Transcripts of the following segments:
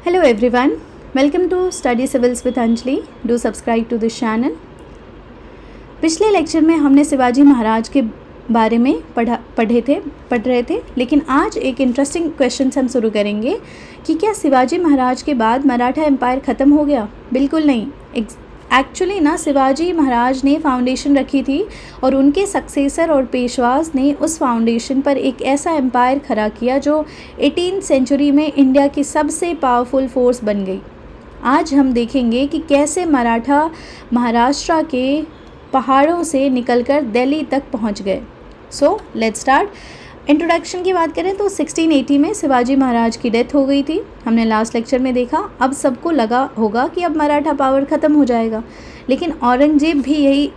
Hello everyone, welcome to Study Civils with Anjali. Do subscribe to this channel. पिछले lecture में हमने शिवाजी महाराज के बारे में पढ़ रहे थे, लेकिन आज एक इंटरेस्टिंग क्वेश्चन हम शुरू करेंगे कि क्या शिवाजी महाराज के बाद मराठा एम्पायर ख़त्म हो गया? बिल्कुल नहीं। एक्चुअली ना शिवाजी महाराज ने फाउंडेशन रखी थी और उनके सक्सेसर और पेशवाज ने उस फाउंडेशन पर एक ऐसा एम्पायर खड़ा किया जो 18th सेंचुरी में इंडिया की सबसे पावरफुल फोर्स बन गई। आज हम देखेंगे कि कैसे मराठा महाराष्ट्र के पहाड़ों से निकलकर दिल्ली तक पहुंच गए। So let's start. इंट्रोडक्शन की बात करें तो 1680 में शिवाजी महाराज की डेथ हो गई थी। हमने लास्ट लेक्चर में देखा। अब सबको लगा होगा कि अब मराठा पावर ख़त्म हो जाएगा, लेकिन औरंगजेब भी यही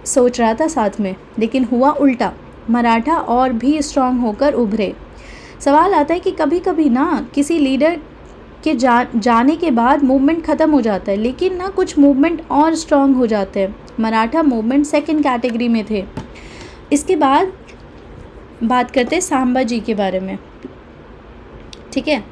सोच रहा था साथ में, लेकिन हुआ उल्टा। मराठा और भी स्ट्रांग होकर उभरे। सवाल आता है कि कभी कभी ना किसी लीडर के जाने के बाद मूवमेंट ख़त्म हो जाता है, लेकिन ना कुछ मूवमेंट और स्ट्रांग हो जाते हैं। मराठा मूवमेंट सेकेंड कैटेगरी में थे। इसके बाद बात करते हैं सांबा जी के बारे में। ठीक है,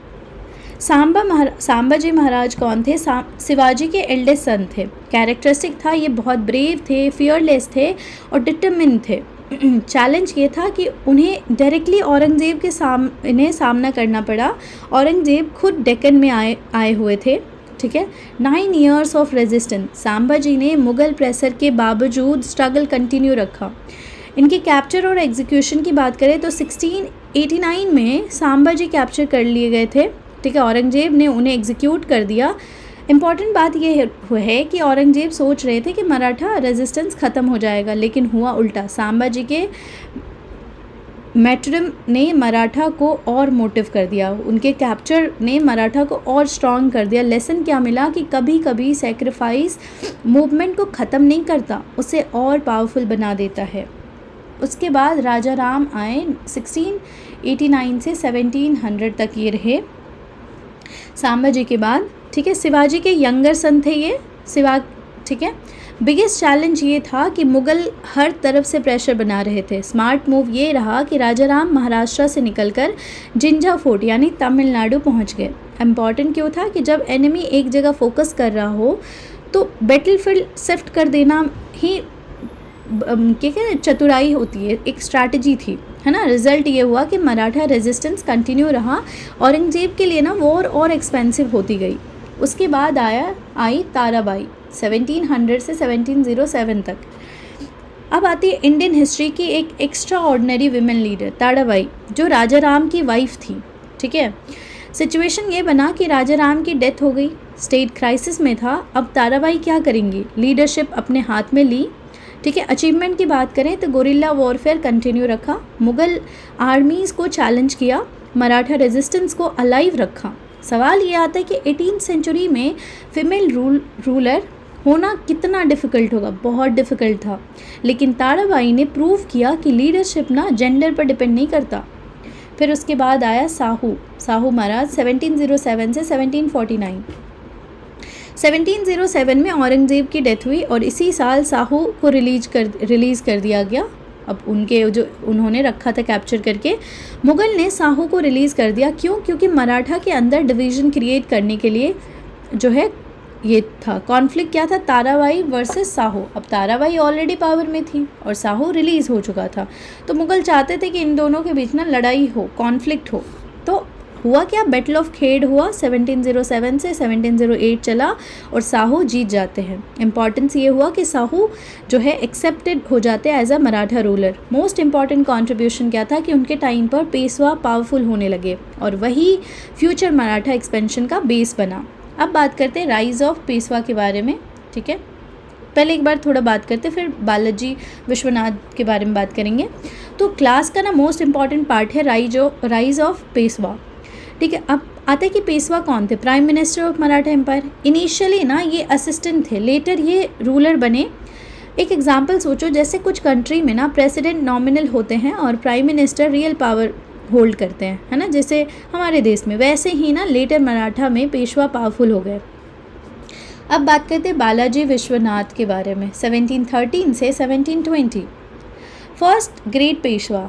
सांबा जी महाराज कौन थे? शिवाजी के एल्डेस्ट सन थे। कैरेक्टरिस्टिक था ये बहुत ब्रेव थे, फियरलेस थे और डिटरमिन थे। चैलेंज ये था कि उन्हें डायरेक्टली औरंगजेब के सामना करना पड़ा। औरंगजेब खुद डेक्कन में आए हुए थे। ठीक है, 9 years ऑफ रेजिस्टेंस। सांबा जी ने मुग़ल प्रेशर के बावजूद स्ट्रगल कंटिन्यू रखा। इनके कैप्चर और एग्जीक्यूशन की बात करें तो 1689 में सांबा जी कैप्चर कर लिए गए थे। ठीक है, औरंगजेब ने उन्हें एग्जीक्यूट कर दिया। इम्पॉर्टेंट बात यह है कि औरंगजेब सोच रहे थे कि मराठा रेजिस्टेंस ख़त्म हो जाएगा, लेकिन हुआ उल्टा। सांबा जी के मैट्रम ने मराठा को और मोटिव कर दिया। उनके कैप्चर ने मराठा को और स्ट्रॉन्ग कर दिया। लेसन क्या मिला कि कभी कभी सेक्रीफाइस मूवमेंट को ख़त्म नहीं करता, उसे और पावरफुल बना देता है। उसके बाद राजा राम आए। 1689 से 1700 तक ये रहे सांबा जी के बाद। ठीक है, शिवाजी के यंगर सन थे ये ठीक है। बिगेस्ट चैलेंज ये था कि मुग़ल हर तरफ से प्रेशर बना रहे थे। स्मार्ट मूव ये रहा कि राजा राम महाराष्ट्र से निकलकर जिंझा फोर्ट यानी तमिलनाडु पहुंच गए। इम्पॉर्टेंट क्यों था कि जब एनिमी एक जगह फोकस कर रहा हो तो बैटलफील्ड शिफ्ट कर देना ही क्या चतुराई होती है, एक स्ट्रैटेजी थी, है ना। रिजल्ट ये हुआ कि मराठा रेजिस्टेंस कंटिन्यू रहा। औरंगजेब के लिए ना वॉर और एक्सपेंसिव होती गई। उसके बाद आई ताराबाई 1700 से 1707 तक। अब आती है इंडियन हिस्ट्री की एक extra ordinary women leader Tarabai, जो राजा राम की वाइफ थी। ठीक है, सिचुएशन ये बना कि राजा राम की डेथ हो गई, स्टेट क्राइसिस में था। अब ताराबाई क्या करेंगी? लीडरशिप अपने हाथ में ली। ठीक है, अचीवमेंट की बात करें तो गोरिल्ला वॉरफेयर कंटिन्यू रखा, मुग़ल आर्मीज़ को चैलेंज किया, मराठा रेजिस्टेंस को अलाइव रखा। सवाल ये आता है कि 18th सेंचुरी में फीमेल रूलर होना कितना डिफ़िकल्ट होगा? बहुत डिफ़िकल्ट था, लेकिन ताराबाई ने प्रूव किया कि लीडरशिप ना जेंडर पर डिपेंड नहीं करता। फिर उसके बाद आया साहू महाराज 1707 से 1749। 1707 में औरंगजेब की डेथ हुई और इसी साल साहू को रिलीज़ कर दिया गया। अब उन्होंने रखा था कैप्चर करके। मुग़ल ने साहू को रिलीज़ कर दिया। क्यों? क्योंकि मराठा के अंदर डिवीज़न क्रिएट करने के लिए जो है ये था कॉन्फ्लिक्ट। क्या था? ताराबाई वर्सेस साहू। अब ताराबाई ऑलरेडी पावर में थी और साहू रिलीज़ हो चुका था, तो मुग़ल चाहते थे कि इन दोनों के बीच ना लड़ाई हो, कॉन्फ्लिक्ट हो। तो हुआ क्या? बैटल ऑफ खेड़ हुआ। 1707 से 1708 चला और साहू जीत जाते हैं। इम्पॉर्टेंस ये हुआ कि साहू जो है एक्सेप्टेड हो जाते हैं as a Maratha ruler. Most important contribution क्या था कि उनके टाइम पर पेशवा पावरफुल होने लगे और वही फ्यूचर मराठा एक्सपेंशन का बेस बना। अब बात करते हैं राइज ऑफ पेशवा के बारे में। ठीक है, पहले एक बार थोड़ा बात करते, फिर बालाजी विश्वनाथ के बारे में बात करेंगे। तो क्लास का ना मोस्ट इम्पॉर्टेंट पार्ट है राइज ऑफ पेशवा। ठीक है, अब आता है कि पेशवा कौन थे? Prime minister of Maratha empire. Initially ना ये असिस्टेंट थे, लेटर ये रूलर बने। एक एग्जांपल सोचो, जैसे कुछ कंट्री में ना प्रेसिडेंट नॉमिनल होते हैं और prime minister real power hold करते हैं, है ना, जैसे हमारे देश में। वैसे ही ना लेटर मराठा में पेशवा पावरफुल हो गए। अब बात करते हैं बालाजी विश्वनाथ के बारे में। 1713 से 1720 फर्स्ट ग्रेट पेशवा।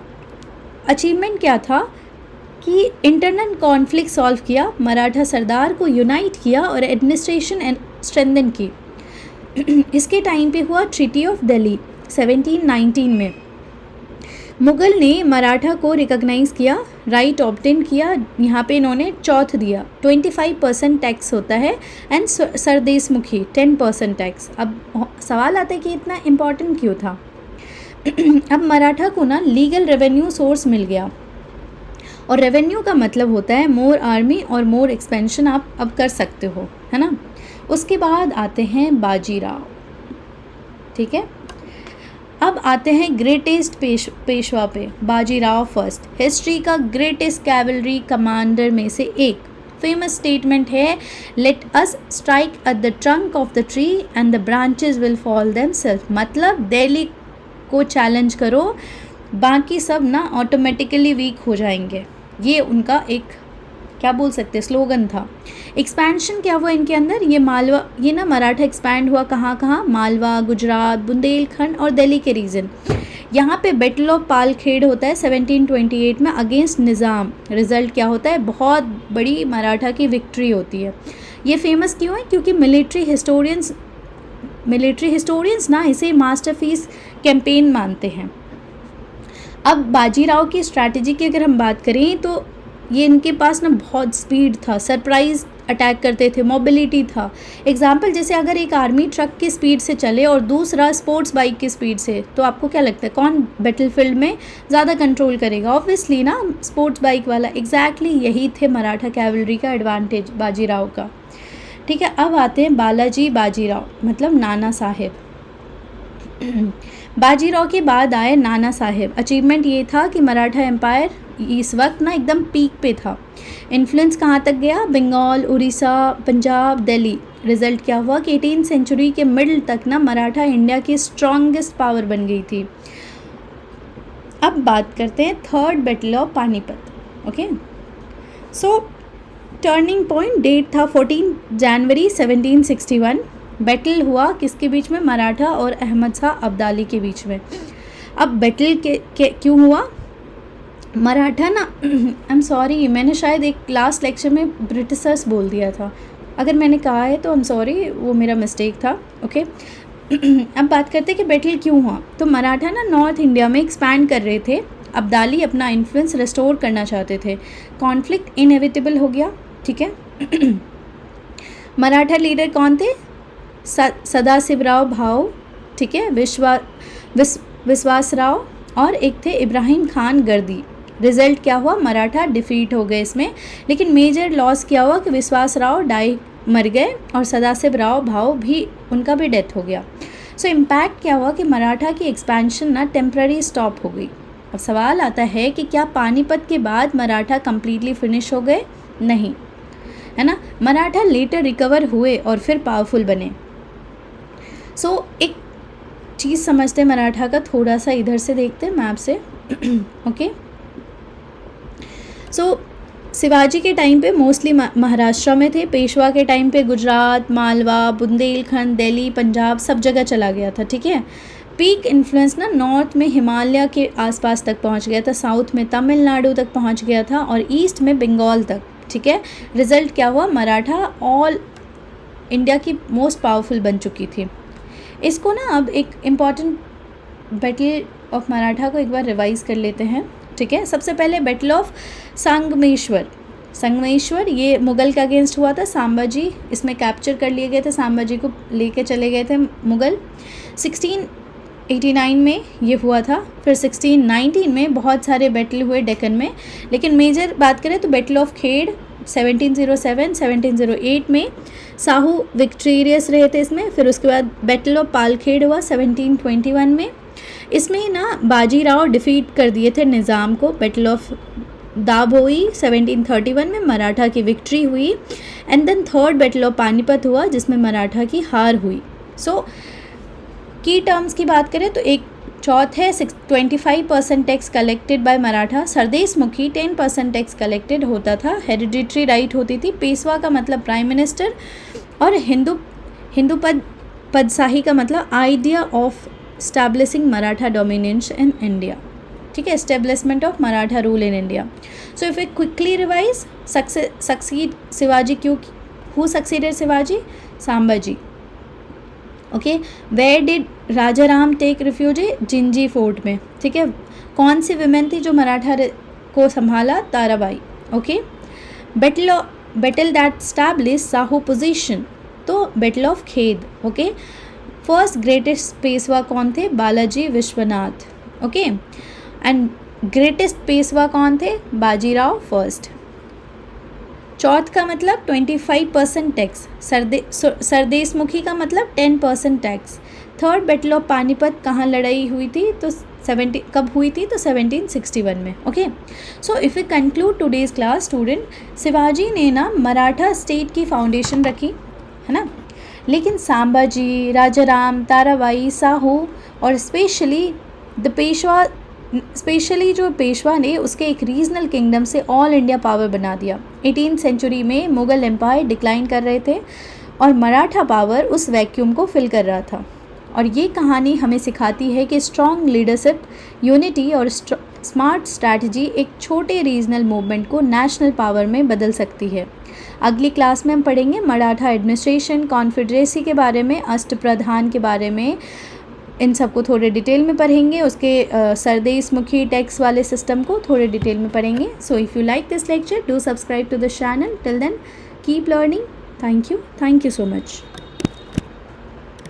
अचीवमेंट क्या था? कि इंटरनल कॉन्फ्लिक्ट सॉल्व किया, मराठा सरदार को यूनाइट किया और एडमिनिस्ट्रेशन स्ट्रेंथन की। इसके टाइम पे हुआ ट्रीटी ऑफ दिल्ली 1719 में। मुग़ल ने मराठा को रिकॉग्नाइज़ किया, राइट ऑब्टेन किया। यहाँ पे इन्होंने चौथ दिया, 25% टैक्स होता है एंड सरदेशमुखी 10% टैक्स। अब सवाल आता है कि इतना इम्पॉर्टेंट क्यों था। अब मराठा को ना लीगल रेवेन्यू सोर्स मिल गया, और रेवेन्यू का मतलब होता है मोर आर्मी और मोर एक्सपेंशन आप अब कर सकते हो, है ना। उसके बाद आते हैं बाजीराव, ठीक है। अब आते हैं ग्रेटेस्ट पेशवा पे, बाजीराव फर्स्ट, हिस्ट्री का ग्रेटेस्ट कैवलरी कमांडर में से एक। फेमस स्टेटमेंट है, let us strike at the trunk of the tree and the branches will fall themselves. मतलब दिल्ली को चैलेंज करो, बाकी सब ना ऑटोमेटिकली वीक हो जाएंगे। ये उनका एक क्या बोल सकते हैं स्लोगन था। एक्सपेंशन क्या हुआ इनके अंदर, ये मालवा, ये ना मराठा एक्सपैंड हुआ कहाँ कहाँ, मालवा, गुजरात, बुंदेलखंड और दिल्ली के रीजन। यहाँ पे बैटल ऑफ पालखेड़ होता है 1728 में अगेंस्ट निज़ाम। रिजल्ट क्या होता है, बहुत बड़ी मराठा की विक्ट्री होती है। ये फेमस क्यों है, क्योंकि मिलिट्री हिस्टोरियंस ना इसे मास्टरपीस कैंपेन मानते हैं। अब बाजीराव की स्ट्रैटेजी की अगर हम बात करें तो ये इनके पास ना बहुत स्पीड था, सरप्राइज अटैक करते थे, मोबिलिटी था। एग्जाम्पल जैसे अगर एक आर्मी ट्रक की स्पीड से चले और दूसरा स्पोर्ट्स बाइक की स्पीड से, तो आपको क्या लगता है कौन बैटलफील्ड में ज़्यादा कंट्रोल करेगा? ऑब्वियसली ना स्पोर्ट्स बाइक वाला। एग्जैक्टली यही थे मराठा कैवलरी का एडवांटेज बाजीराव का, ठीक है। अब आते हैं बालाजी बाजीराव, मतलब नाना साहेब। बाजीराव के बाद आए नाना साहेब। अचीवमेंट ये था कि मराठा एम्पायर इस वक्त ना एकदम पीक पे था। इन्फ्लुएंस कहाँ तक गया, बंगाल, उड़ीसा, पंजाब, दिल्ली। रिजल्ट क्या हुआ कि 18th सेंचुरी के मिडल तक ना मराठा इंडिया की स्ट्रॉन्गेस्ट पावर बन गई थी। अब बात करते हैं third battle of Panipat, okay. So turning point date था 14 जनवरी 1761। बैटल हुआ किसके बीच में, मराठा और अहमद शाह अब्दाली के बीच में। अब बैटल के क्यों हुआ, मराठा ना आई एम सॉरी, मैंने शायद एक लास्ट लेक्चर में ब्रिटिशर्स बोल दिया था। अगर मैंने कहा है तो आई एम सॉरी, वो मेरा मिस्टेक था, ओके। अब बात करते हैं कि बैटल क्यों हुआ। तो मराठा ना नॉर्थ इंडिया में एक्सपैंड कर रहे थे, अब्दाली अपना इन्फ्लुएंस रिस्टोर करना चाहते थे। कॉन्फ्लिक्ट इनएविटेबल हो गया, ठीक है। मराठा लीडर कौन थे, सदाशिवराव भाऊ, ठीक है, विश्वासराव और एक थे इब्राहिम खान गर्दी। रिजल्ट क्या हुआ, मराठा डिफीट हो गए इसमें, लेकिन मेजर लॉस क्या हुआ कि विश्वासराव मर गए और सदाशिवराव भाऊ भी, उनका भी डेथ हो गया। सो इम्पैक्ट क्या हुआ कि मराठा की एक्सपेंशन ना टेम्पररी स्टॉप हो गई। अब सवाल आता है कि क्या पानीपत के बाद मराठा कम्प्लीटली फिनिश हो गए? नहीं, है ना। मराठा लेटर रिकवर हुए और फिर पावरफुल बने। सो एक चीज़ समझते हैं मराठा का, थोड़ा सा इधर से देखते हैं मैप से, ओके। सो शिवाजी के टाइम पे मोस्टली महाराष्ट्र में थे, पेशवा के टाइम पे गुजरात, मालवा, बुंदेलखंड, दिल्ली, पंजाब सब जगह चला गया था, ठीक है। पीक इन्फ्लुएंस ना नॉर्थ में हिमालय के आसपास तक पहुंच गया था, साउथ में तमिलनाडु तक पहुंच गया था और ईस्ट में बंगाल तक, ठीक है। रिजल्ट क्या हुआ, मराठा ऑल इंडिया की मोस्ट पावरफुल बन चुकी थी। इसको ना अब एक इम्पॉर्टेंट बैटल ऑफ मराठा को एक बार रिवाइज़ कर लेते हैं, ठीक है। सबसे पहले बैटल ऑफ संगमेश्वर ये मुग़ल के अगेंस्ट हुआ था। सांबाजी इसमें कैप्चर कर लिए गए थे, सांबाजी को लेके चले गए थे मुग़ल। 1689 में ये हुआ था। फिर 1619 में बहुत सारे बैटल हुए डेक्कन में, लेकिन मेजर बात करें तो बैटल ऑफ खेड़ 1707, 1708 में साहू विक्टोरियस रहे थे इसमें। फिर उसके बाद बैटल ऑफ पालखेड़ हुआ 1721 में, इसमें ना बाजीराव डिफीट कर दिए थे निज़ाम को। बैटल ऑफ दाभोई 1731 में मराठा की विक्ट्री हुई। And then third battle of Panipat हुआ जिसमें मराठा की हार हुई। सो की टर्म्स की बात करें तो एक चौथ है 25% tax collected by Maratha, sardeshmukhi 10% tax collected होता था, हेरिडिटरी राइट होती थी, पेशवा का मतलब प्राइम मिनिस्टर, और हिंदू पदशाही का मतलब idea of establishing Maratha dominance in India, ठीक है, establishment of Maratha rule in India. So if we quickly revise, succeed Shivaji क्यों, who succeeded Shivaji? Sambhaji. Okay, where did Raja Ram take refuge? Jinji fort में. ठीक है, कौन सी विमेन थी जो मराठा को संभाला? Tarabai. Okay, battle that establish Sahu position, तो बैटल ऑफ खेद. ओके, फर्स्ट ग्रेटेस्ट पेशवा कौन थे? Balaji Vishwanath. Okay, and greatest Peshwa कौन थे? बाजीराव फर्स्ट. चौथ का मतलब 25% टैक्स, सरदेशमुखी का मतलब 10% tax. Third battle of Panipat कहाँ लड़ाई हुई थी? तो कब हुई थी? तो 1761 में. Okay, so if we conclude today's class student, Shivaji ने ना मराठा स्टेट की फाउंडेशन रखी है ना, लेकिन सांबाजी, राजाराम, ताराबाई, साहू और स्पेशली जो पेशवा ने उसके एक रीजनल किंगडम से ऑल इंडिया पावर बना दिया. 18th सेंचुरी में मुग़ल एम्पायर डिक्लाइन कर रहे थे और मराठा पावर उस वैक्यूम को फिल कर रहा था. और ये कहानी हमें सिखाती है कि स्ट्रॉन्ग लीडरशिप, यूनिटी और स्मार्ट स्ट्रैटेजी एक छोटे रीजनल मूवमेंट को नेशनल पावर में बदल सकती है. अगली क्लास में हम पढ़ेंगे मराठा एडमिनिस्ट्रेशन, कॉन्फेडरेसी के बारे में, अष्टप्रधान के बारे में. इन सबको थोड़े डिटेल में पढ़ेंगे. उसके सरदेशमुखी टैक्स वाले सिस्टम को थोड़े डिटेल में पढ़ेंगे. So if you like this lecture, do subscribe to the channel. Till then keep learning. Thank you so much.